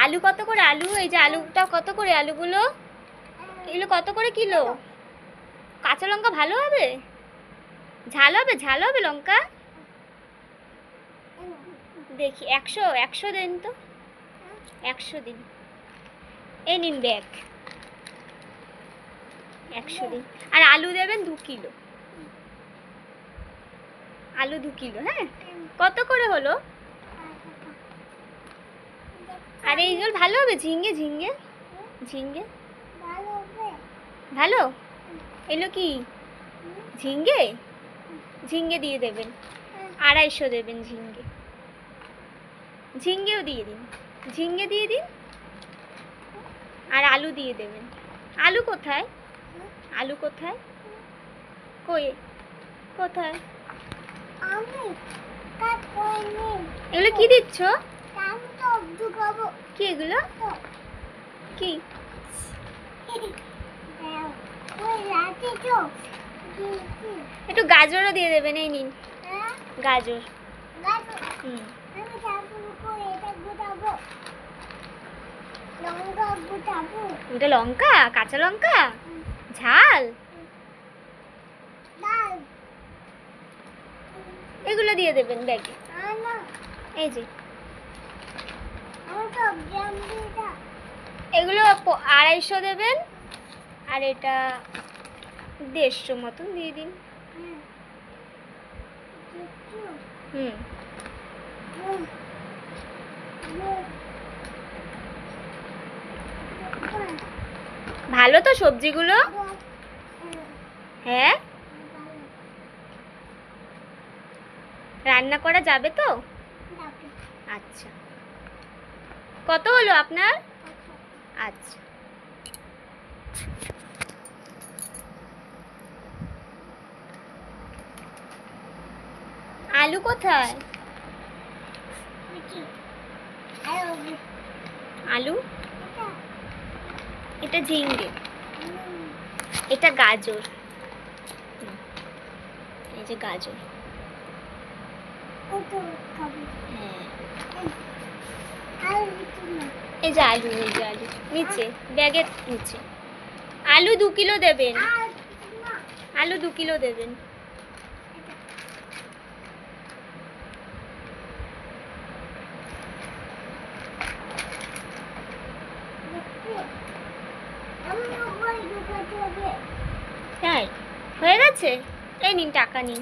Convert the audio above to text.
আলু কত করে? আলু এই যে আলুটা কত করে? আলুগুলো এগুলো কত করে কিলো? কাঁচা লঙ্কা ভালো হবে? ঝাল হবে? ঝাল হবে লঙ্কা? দেখি 100 দিন তো, 100 দিন। এই নিন ব্যাগ, 100 দিন। আর আলু দেবেন 2 কিলো, আলু 2 কিলো। হ্যাঁ, কত করে হলো? আর এইগুলো ভালো হবে? ঝিঙ্গে ঝিঙ্গে ঝিঙ্গে ভালো? এগুলো কি ঝিঙ্গে? ঝিঙ্গে দিয়ে দেবেন, 250 দেবেন ঝিঙ্গে। ঝিঙ্গেও দিয়ে দিন, ঝিঙ্গে দিয়ে দিন। আর আলু দিয়ে দেবেন। আলু কোথায়? আলু কোথায়? কই? কোথায়? এগুলো কি দিচ্ছ? কি এগুলো? কি? একটু গাজরও দিয়ে দেবেন। এই নিন গাজর। এটা লঙ্কা, কাঁচা লঙ্কা ঝাল, এগুলো দিয়ে দেবেন ব্যাগে। এই যে এগুলো 250 দেবেন, আর এটা 150 মতন দিয়ে দিন। ভালো তো সবজিগুলো? হ্যাঁ, রান্না করা যাবে তো? আচ্ছা, কত হলো আপনার? আচ্ছা, আলু কোথায়? আলু, এটা ঝিঙ্গে, এটা গাজর। এই যে গাজর। এই যে আলু, এই যে আলু নিচে ব্যাগের নিচে। আলু 2 কিলো দেবেন, আলু 2 কিলো দেবেন। তাই হয়ে গেছে? এই নিন টাকা নিন।